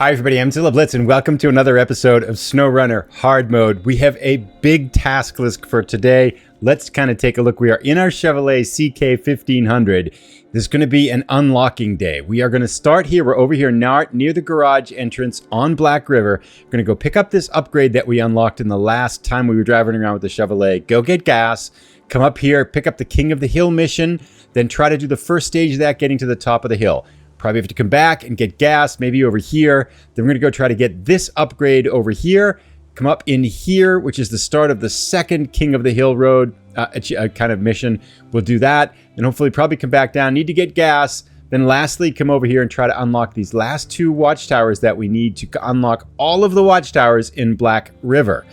Hi everybody, I'm Zilla Blitz and welcome to another episode of SnowRunner Hard Mode. We have a big task list for today. Let's kind of take a look. We are in our Chevrolet CK1500. This is going to be an unlocking day. We are going to start here. We're over here now near the garage entrance on Black River. We're going to go pick up this upgrade that we unlocked in the last time we were driving around with the Chevrolet. Go get gas, come up here, pick up the King of the Hill mission, then try to do the first stage of that, getting to the top of the hill. Probably have to come back and get gas, maybe over here. Then we're going to go try to get this upgrade over here. Come up in here, which is the start of the second King of the Hill Road kind of mission. We'll do that. And hopefully probably come back down. Need to get gas. Then lastly, come over here and try to unlock these last two watchtowers that we need to unlock all of the watchtowers in Black River.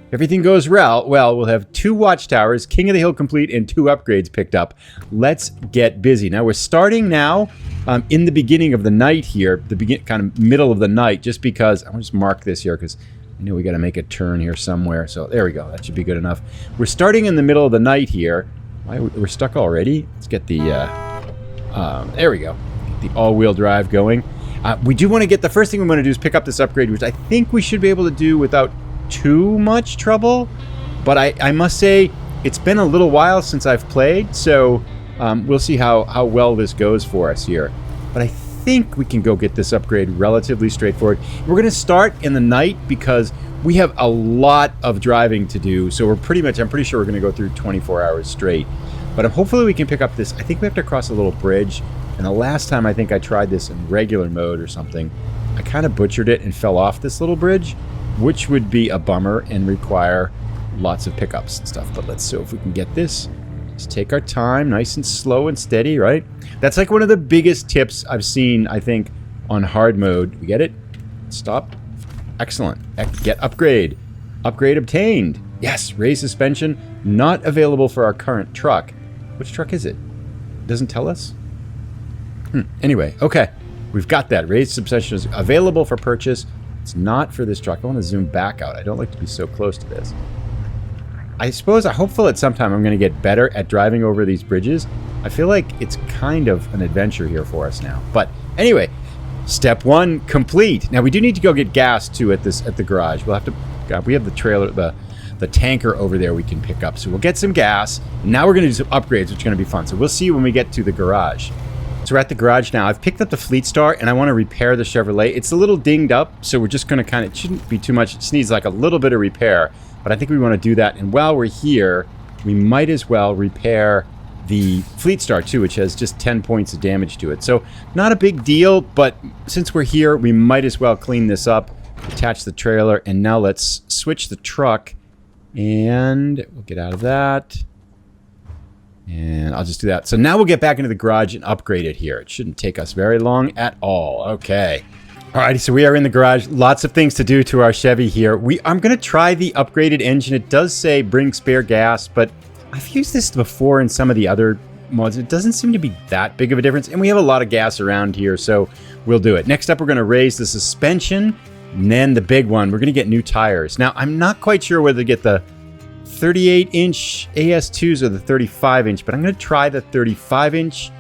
If everything goes well, we'll have 2 watchtowers, King of the Hill complete, and 2 upgrades picked up. Let's get busy. Now we're starting now in the beginning of the night here, kind of middle of the night, just because, I'm going to just mark this here because I know we got to make a turn here somewhere. So there we go. That should be good enough. We're starting in the middle of the night here. We're stuck already. Let's get the, there we go. Get the all-wheel drive going. We do want to get, the first thing we want to do is pick up this upgrade, which I think we should be able to do without too much trouble, but I must say it's been a little while since I've played, so we'll see how well this goes for us here. But I think we can go get this upgrade relatively straightforward. We're going to start in the night because we have a lot of driving to do, so I'm pretty sure we're going to go through 24 hours straight. But hopefully we can pick up this. I think we have to cross a little bridge, and the last time I think I tried this in regular mode or something, I kind of butchered it and fell off this little bridge, which would be a bummer and require lots of pickups and stuff. But let's see if we can get this. Just take our time, nice and slow and steady, right? That's like one of the biggest tips I've seen, I think, on hard mode. We get it? Stop. Excellent. Get upgrade. Upgrade obtained. Yes, raised suspension. Not available for our current truck. Which truck is it? It doesn't tell us? Anyway, okay. We've got that. Raised suspension is available for purchase. It's not for this truck. I want to zoom back out. I don't like to be so close to this. I suppose, I'm hopeful at some time I'm going to get better at driving over these bridges. I feel like it's kind of an adventure here for us now. But anyway, step 1 complete. Now we do need to go get gas too at the garage. We'll have to. God, we have the trailer, the tanker over there we can pick up. So we'll get some gas. And now we're going to do some upgrades, which is going to be fun. So we'll see when we get to the garage. So we're at the garage now. I've picked up the Fleet Star and I want to repair the Chevrolet. It's a little dinged up, so we're just going to kind of, it shouldn't be too much. It just needs like a little bit of repair, but I think we want to do that. And while we're here, we might as well repair the Fleet Star too, which has just 10 points of damage to it. So not a big deal, but since we're here, we might as well clean this up, attach the trailer, and now let's switch the truck and we'll get out of that. And I'll just do that. So now we'll get back into the garage and upgrade it here. It shouldn't take us very long at all. Okay. Alrighty, so we are in the garage. Lots of things to do to our Chevy here. I'm going to try the upgraded engine. It does say bring spare gas, but I've used this before in some of the other mods. It doesn't seem to be that big of a difference. And we have a lot of gas around here, so we'll do it. Next up, we're going to raise the suspension. And then the big one, we're going to get new tires. Now, I'm not quite sure whether to get the 38-inch AS2s or the 35-inch, but I'm going to try the 35-inch.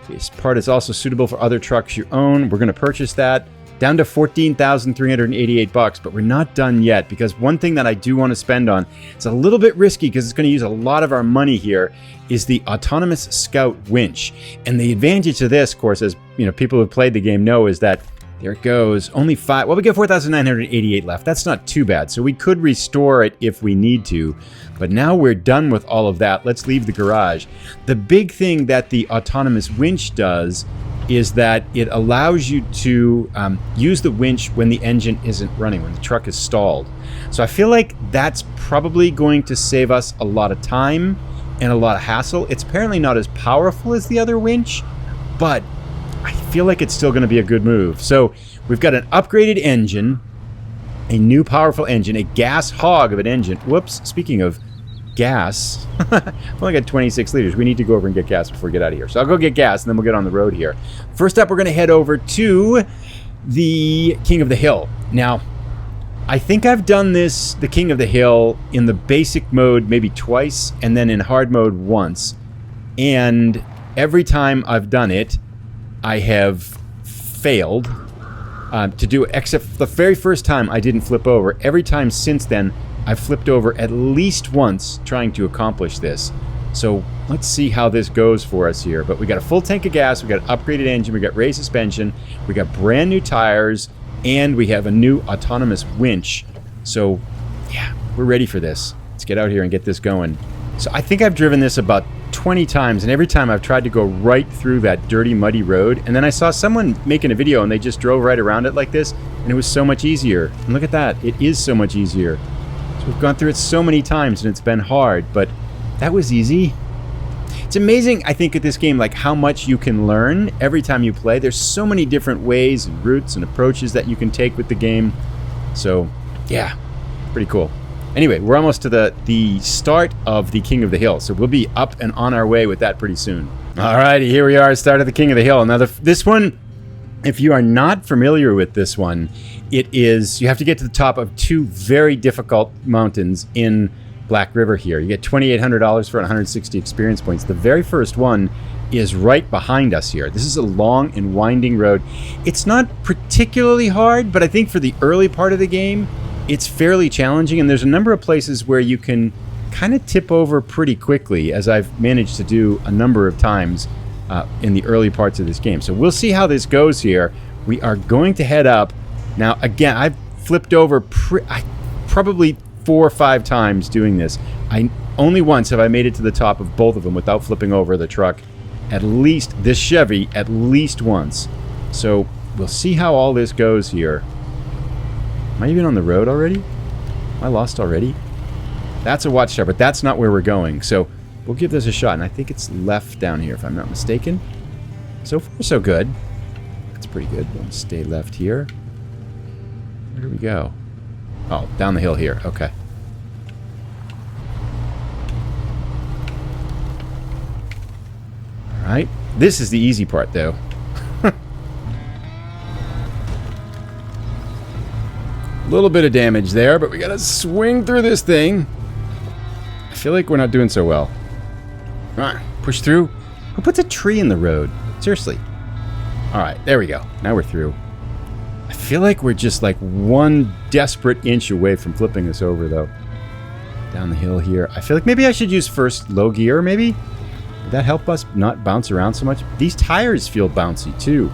This part is also suitable for other trucks you own. We're going to purchase that down to $14,388, but we're not done yet because one thing that I do want to spend on, it's a little bit risky because it's going to use a lot of our money here, is the autonomous Scout winch. And the advantage of this, of course, as you know, people who have played the game know, is that there it goes. Only 5. Well, we get 4,988 left. That's not too bad. So we could restore it if we need to. But now we're done with all of that. Let's leave the garage. The big thing that the autonomous winch does is that it allows you to use the winch when the engine isn't running, when the truck is stalled. So I feel like that's probably going to save us a lot of time and a lot of hassle. It's apparently not as powerful as the other winch, but I feel like it's still going to be a good move. So we've got an upgraded engine, a new powerful engine, a gas hog of an engine. Whoops, speaking of gas, I've only got 26 liters. We need to go over and get gas before we get out of here. So I'll go get gas and then we'll get on the road here. First up, we're going to head over to the King of the Hill. Now, I think I've done this, the King of the Hill, in the basic mode maybe twice and then in hard mode once. And every time I've done it, I have failed to do it, except the very first time I didn't flip over. Every time since then, I've flipped over at least once trying to accomplish this. So let's see how this goes for us here. But we got a full tank of gas, we got an upgraded engine, we got raised suspension, we got brand new tires, and we have a new autonomous winch. So yeah, we're ready for this. Let's get out here and get this going. So I think I've driven this about 20 times, and every time I've tried to go right through that dirty, muddy road, and then I saw someone making a video and they just drove right around it like this, and it was so much easier. And look at that, it is so much easier. So we've gone through it so many times and it's been hard, but that was easy. It's amazing, I think, at this game, like how much you can learn every time you play. There's so many different ways and routes and approaches that you can take with the game. So yeah, pretty cool. Anyway, we're almost to the start of the King of the Hill, so we'll be up and on our way with that pretty soon. Alrighty, here we are, start of the King of the Hill. Now this one, if you are not familiar with this one, it is, you have to get to the top of two very difficult mountains in Black River here. You get $2,800 for 160 experience points. The very first one is right behind us here. This is a long and winding road. It's not particularly hard, but I think for the early part of the game, it's fairly challenging, and there's a number of places where you can kind of tip over pretty quickly, as I've managed to do a number of times in the early parts of this game. So we'll see how this goes here. We are going to head up. Now, again, I've flipped over probably 4 or 5 times doing this. Only once have I made it to the top of both of them without flipping over the truck. At least, this Chevy, at least once. So we'll see how all this goes here. Am I even on the road already? Am I lost already? That's a watchtower, but that's not where we're going. So we'll give this a shot, and I think it's left down here, if I'm not mistaken. So far, so good. That's pretty good. We'll stay left here. Where do we go? Oh, down the hill here. Okay. All right. This is the easy part, though. Little bit of damage there, but we gotta swing through this thing. I feel like we're not doing so well. Alright, push through. Who puts a tree in the road? Seriously. Alright, there we go. Now we're through. I feel like we're just like one desperate inch away from flipping this over, though. Down the hill here. I feel like maybe I should use first low gear, maybe? Would that help us not bounce around so much? These tires feel bouncy, too.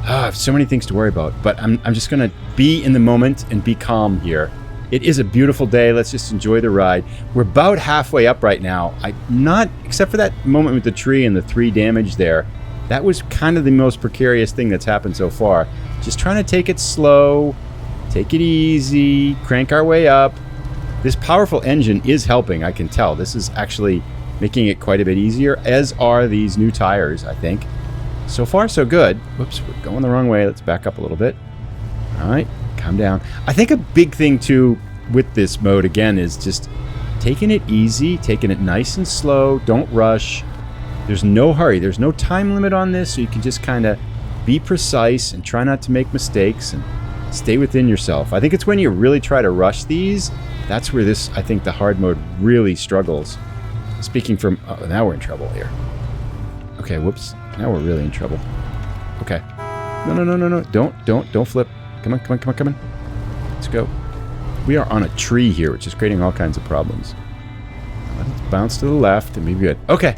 I have so many things to worry about, but I'm just going to be in the moment and be calm here. It is a beautiful day. Let's just enjoy the ride. We're about halfway up right now. Except for that moment with the tree and the 3 damage there, that was kind of the most precarious thing that's happened so far. Just trying to take it slow, take it easy, crank our way up. This powerful engine is helping, I can tell. This is actually making it quite a bit easier, as are these new tires, I think. So far, so good. Whoops, we're going the wrong way. Let's back up a little bit. All right, calm down. I think a big thing, too, with this mode, again, is just taking it easy, taking it nice and slow. Don't rush. There's no hurry. There's no time limit on this, so you can just kind of be precise and try not to make mistakes and stay within yourself. I think it's when you really try to rush these, that's where this, I think, the hard mode really struggles. Speaking from... Oh, now we're in trouble here. Okay, whoops. Now we're really in trouble. Okay. No. Don't flip. Come on. Let's go. We are on a tree here, which is creating all kinds of problems. Let's bounce to the left and be good. Okay.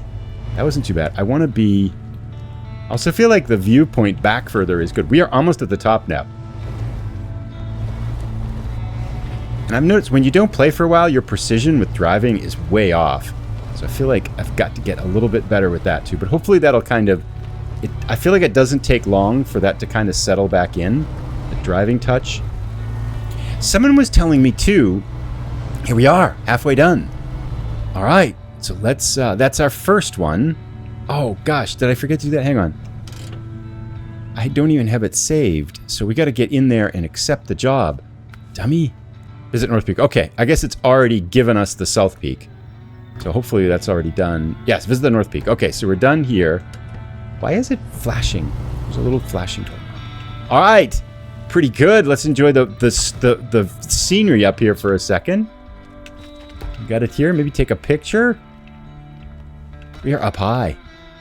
That wasn't too bad. I want to be... I also feel like the viewpoint back further is good. We are almost at the top now. And I've noticed when you don't play for a while, your precision with driving is way off. So I feel like I've got to get a little bit better with that too. But hopefully that'll kind of... I feel like it doesn't take long for that to kind of settle back in. The driving touch. Someone was telling me too... Here we are, halfway done. All right, so let's... that's our first one. Oh gosh, did I forget to do that? Hang on. I don't even have it saved. So we got to get in there and accept the job. Dummy. Visit North Peak. Okay, I guess it's already given us the South Peak. So hopefully that's already done. Yes, visit the North Peak. Okay, so we're done here. Why is it flashing? There's a little flashing tool. All right, pretty good. Let's enjoy the scenery up here for a second. Got it here. Maybe take a picture. We are up high.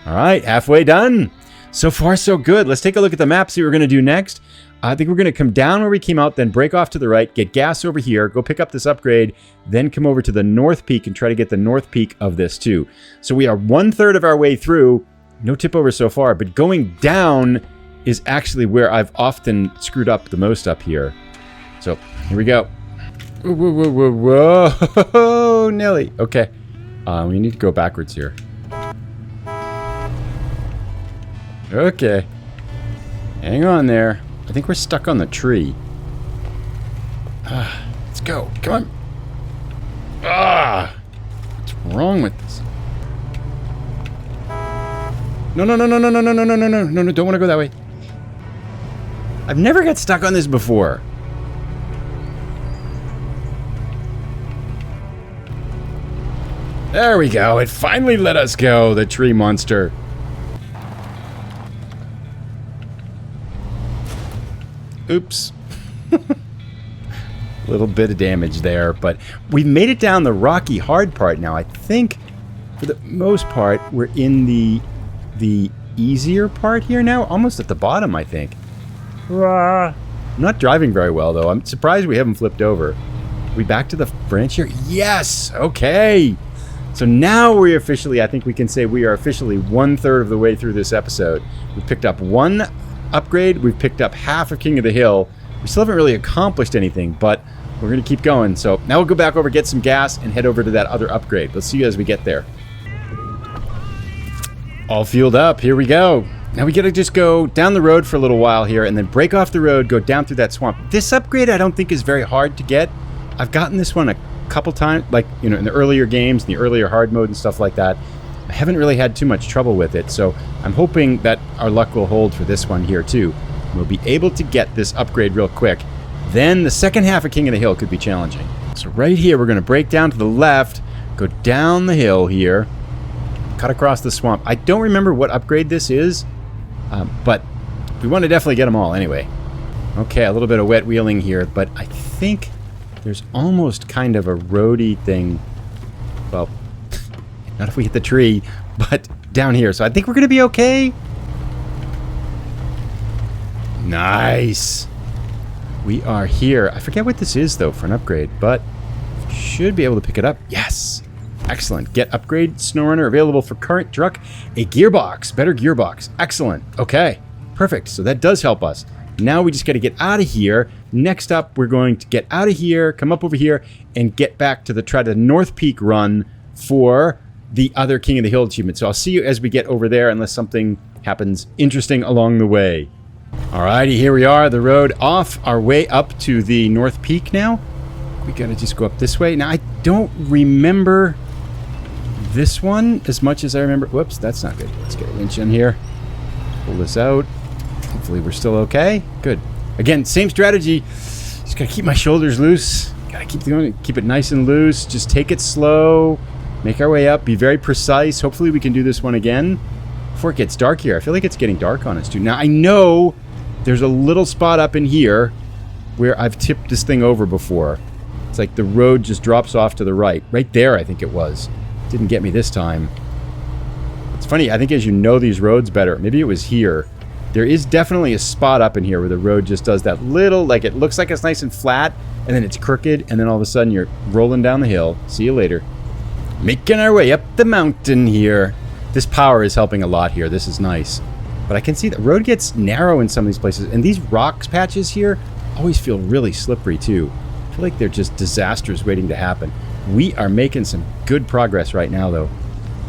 All right, halfway done. So far, so good. Let's take a look at the map, see what we're going to do next. I think we're going to come down where we came out, then break off to the right, get gas over here, go pick up this upgrade, then come over to the north peak and try to get the north peak of this too. So we are 1/3 of our way through. No tip over so far, but going down is actually where I've often screwed up the most up here. So here we go. Whoa, whoa, whoa, whoa, whoa, Nelly. Okay, we need to go backwards here. Okay, hang on there. I think we're stuck on the tree. Let's go. Come on. What's wrong with this? No, no, no, no, no, no, no, no, no, no, no, no, no, don't want to go that way. I've never got stuck on this before. There we go. It finally let us go, the tree monster. Oops. A little bit of damage there, but we've made it down the rocky hard part now. I think for the most part we're in the easier part here now, almost at the bottom, I think. I'm not driving very well though. I'm surprised we haven't flipped over. Are we back to the branch here? Yes. Okay. So now we officially, I think we can say we are officially 1/3 of the way through this episode. We've picked up one upgrade. We've picked up half of King of the Hill. We still haven't really accomplished anything, but we're going to keep going. So now we'll go back over, get some gas, and head over to that other upgrade. Let's see you as we get there. All fueled up. Here we go. Now we got to just go down the road for a little while here and then break off the road, go down through that swamp. This upgrade I don't think is very hard to get. I've gotten this one a couple times, like, you know, in the earlier games, in the earlier hard mode and stuff like that. I haven't really had too much trouble with it, so I'm hoping that our luck will hold for this one here too. We'll be able to get this upgrade real quick. Then the second half of King of the Hill could be challenging. So right here, we're going to break down to the left, go down the hill here, cut across the swamp. I don't remember what upgrade this is, but we want to definitely get them all anyway. Okay, a little bit of wet wheeling here, but I think there's almost kind of a roady thing. Well, not if we hit the tree, but down here. So I think we're going to be okay. Nice. We are here. I forget what this is, though, for an upgrade, but should be able to pick it up. Yes. Excellent. Get upgrade. SnowRunner available for current truck. A gearbox. Better gearbox. Excellent. Okay. Perfect. So that does help us. Now we just got to get out of here. Next up, we're going to get out of here, come up over here, and get back to try the North Peak run for the other King of the Hill achievement. So I'll see you as we get over there, unless something happens interesting along the way. Alrighty, here we are, the road off our way up to the North Peak now. We got to just go up this way. Now, I don't remember this one as much as I remember. Whoops, that's not good. Let's get a winch in here. Pull this out. Hopefully we're still okay. Good. Again, same strategy. Just gotta keep my shoulders loose. Gotta keep it nice and loose. Just take it slow. Make our way up. Be very precise. Hopefully we can do this one again before it gets dark here. I feel like it's getting dark on us too. Now I know there's a little spot up in here where I've tipped this thing over before. It's like the road just drops off to the right. Right there, I think it was. Didn't get me this time. It's funny. I think as you know these roads better, maybe it was here. There is definitely a spot up in here where the road just does that little, like it looks like it's nice and flat, and then it's crooked, and then all of a sudden you're rolling down the hill. See you later. Making our way up the mountain here. This power is helping a lot here. This is nice. But I can see the road gets narrow in some of these places, and these rocks patches here always feel really slippery too. I feel like they're just disasters waiting to happen. We are making some good progress right now though.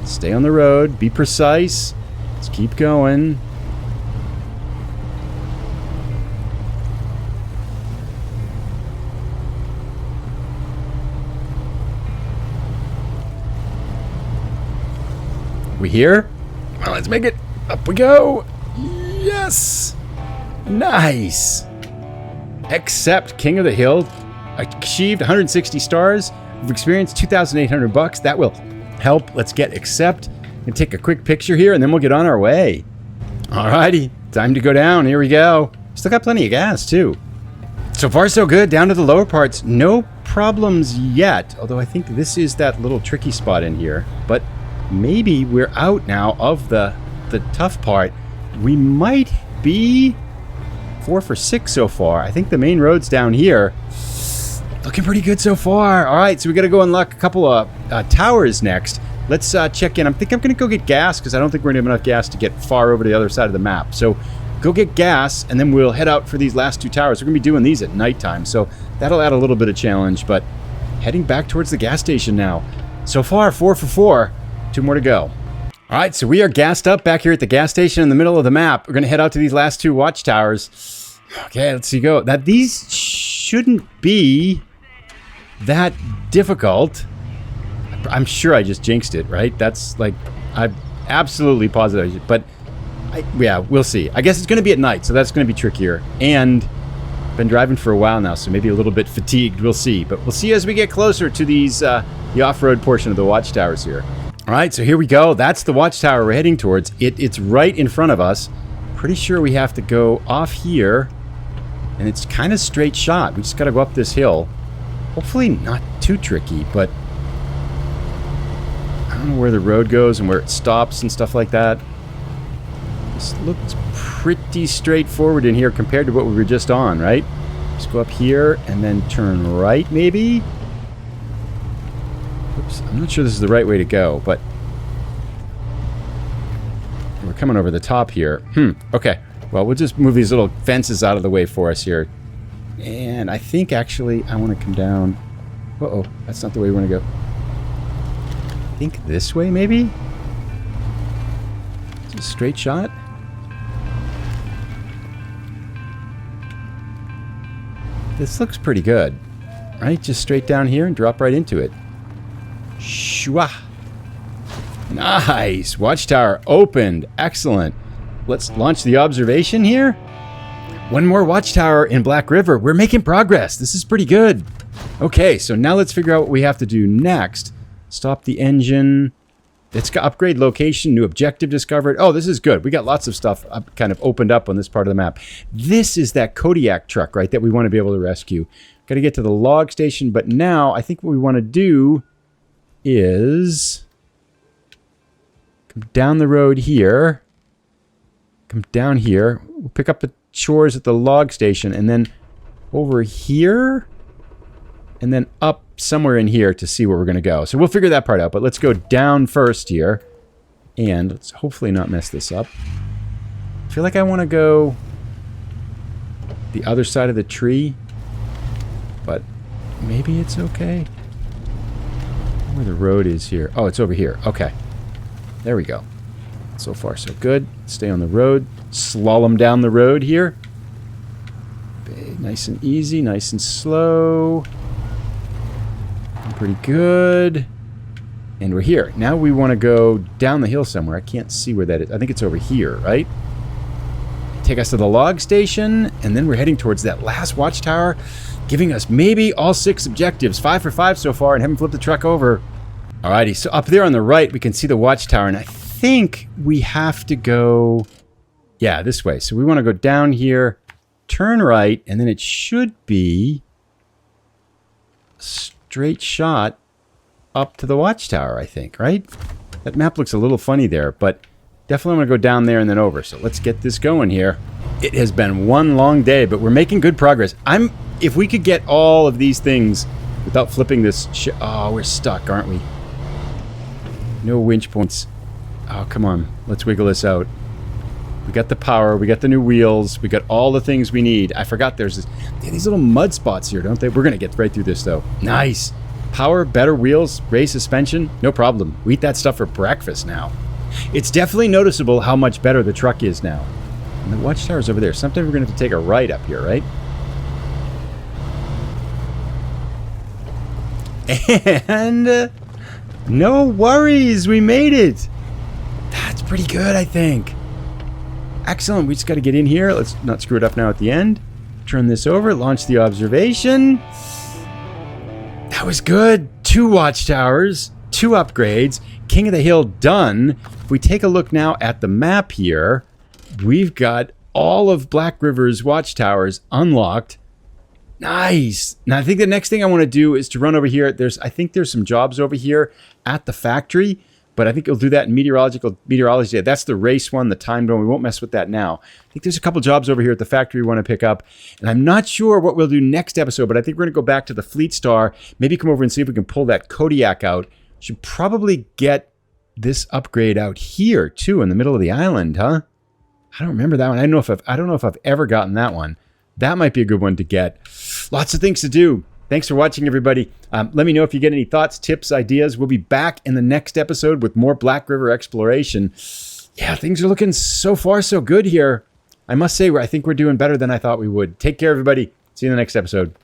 Stay on the road, be precise. Let's keep going. We here? Well, let's make it. Up we go. Yes. Nice. Accept King of the Hill. Achieved 160 stars. We've experienced 2,800 bucks. That will help. Let's get accept and take a quick picture here, and then we'll get on our way. Alrighty. Time to go down. Here we go. Still got plenty of gas, too. So far, so good. Down to the lower parts. No problems yet. Although I think this is that little tricky spot in here. But maybe we're out now of the tough part. We might be 4 for 6 so far. I think the main road's down here. Looking pretty good so far. All right, so we got to go unlock a couple of towers next. Let's check in. I'm going to go get gas because I don't think we're going to have enough gas to get far over to the other side of the map. So go get gas, and then we'll head out for these last 2 towers. We're going to be doing these at nighttime, so that'll add a little bit of challenge. But heading back towards the gas station now. So far, 4 for 4. 2 more to go. All right, so we are gassed up back here at the gas station in the middle of the map. We're going to head out to these last 2 watchtowers. Okay, let's see go. Now, these shouldn't be that difficult. I'm sure I just jinxed it, right? That's like, I'm absolutely positive. But, yeah, we'll see. I guess it's going to be at night, so that's going to be trickier. And been driving for a while now, so maybe a little bit fatigued. We'll see. But we'll see as we get closer to these the off-road portion of the watchtowers here. All right, so here we go. That's the watchtower we're heading towards. It's right in front of us. Pretty sure we have to go off here, and it's kind of straight shot. We just got to go up this hill. Hopefully not too tricky, but I don't know where the road goes and where it stops and stuff like that. This looks pretty straightforward in here compared to what we were just on, right? Just go up here and then turn right, maybe? Oops, I'm not sure this is the right way to go, but we're coming over the top here. Okay. Well, we'll just move these little fences out of the way for us here. And I think, actually, I want to come down. Uh-oh, that's not the way we want to go. I think this way, maybe? Just a straight shot? This looks pretty good, right? Just straight down here and drop right into it. Shwa! Nice! Watchtower opened. Excellent. Let's launch the observation here. 1 more watchtower in Black River. We're making progress. This is pretty good. Okay, so now let's figure out what we have to do next. Stop the engine. It's got upgrade location, new objective discovered. Oh, this is good. We got lots of stuff kind of opened up on this part of the map. This is that Kodiak truck, right, that we want to be able to rescue. Got to get to the log station, but now I think what we want to do is come down the road here. Come down here. We'll pick up the chores at the log station, and then over here, and then up somewhere in here to see where we're going to go. So we'll figure that part out, but let's go down first here, and let's hopefully not mess this up. I feel like I want to go the other side of the tree, but maybe it's okay. Where the road is here. Oh, it's over here. Okay. There we go. So far, so good. Stay on the road. Slalom down the road here. Nice and easy, nice and slow. Pretty good. And we're here. Now we want to go down the hill somewhere. I can't see where that is. I think it's over here, right? Take us to the log station, and then we're heading towards that last watchtower, giving us maybe all 6 objectives. 5 for 5 so far, and haven't flipped the truck over. Alrighty, so up there on the right, we can see the watchtower, and I think we have to go, yeah, this way. So we want to go down here, turn right, and then it should be a straight shot up to the watchtower, I think, right? That map looks a little funny there, but definitely want to go down there and then over. So let's get this going here. It has been one long day, but we're making good progress. If we could get all of these things without flipping this oh, we're stuck, aren't we? No winch points. Oh, come on. Let's wiggle this out. We got the power. We got the new wheels. We got all the things we need. I forgot there's these little mud spots here, don't they? We're going to get right through this, though. Nice. Power, better wheels, raised suspension. No problem. We eat that stuff for breakfast now. It's definitely noticeable how much better the truck is now. And the watchtower's over there. Sometime we're going to have to take a right up here, right? And no worries. We made it. That's pretty good, I think. Excellent. We just got to get in here. Let's not screw it up now at the end. Turn this over. Launch the observation. That was good. 2 watchtowers. 2 upgrades. King of the Hill done. If we take a look now at the map here, we've got all of Black River's watchtowers unlocked. Nice. Now I think the next thing I want to do is to run over here. I think there's some jobs over here at the factory, but I think you'll do that in meteorology. That's the race one, the timed one. We won't mess with that now. I think there's a couple jobs over here at the factory we want to pick up, and I'm not sure what we'll do next episode, but I think we're going to go back to the Fleet Star, maybe come over and see if we can pull that Kodiak out. Should probably get this upgrade out here too, in the middle of the island, huh? I don't remember that one. I don't know if I've ever gotten that one. That might be a good one to get. Lots of things to do. Thanks for watching, everybody. Let me know if you get any thoughts, tips, ideas. We'll be back in the next episode with more Black River exploration. Yeah, things are looking so far so good here. I must say, I think we're doing better than I thought we would. Take care, everybody. See you in the next episode.